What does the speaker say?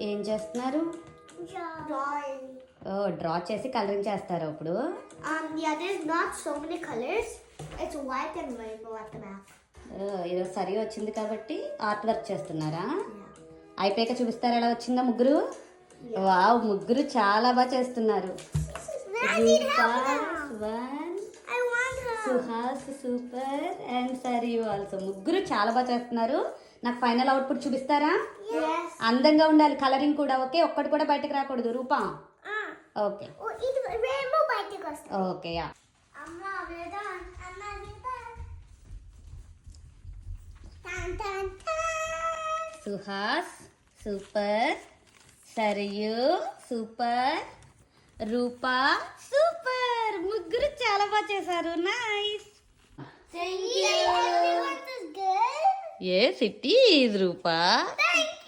ఏం చేస్తున్నారు? Drawing. ఓ draw చేసి కలరింగ్ చేస్తారా ఇప్పుడు? Yeah, there's not so many colors. It's white and rainbow at the back. ఈరోజు సరి వచ్చింది కాబట్టి ఆర్ట్ వర్క్ చేస్తున్నారా? Yeah. అయిపోయాక చూపిస్తారా ఎలా వచ్చిందో ముగ్గురు? వావ్, ముగ్గురు చాలా బాగా చేస్తున్నారు. I need help now. One, I want her. Suhas super and సరి ఆల్సో. ముగ్గురు చాలా బాగా చేస్తున్నారు. నాకు ఫైనల్ అవుట్పుట్ చూపిస్తారా? Yes. అందంగా ఉండాలి కలరింగ్ కూడా. ఓకే, ఒక్కటి కూడా బయటకు రాకూడదు. Rupa okay Oh, it's rainbow bite cost. Okay yeah. Amma, we're done. Amma, we're done. Dun, dun, dun. Suhas super, Sarayu super, Rupa super. ముగ్గురు చాలా బాగా చేశారు. Nice. Thank you. Everyone is good. A city is Rupa. Thank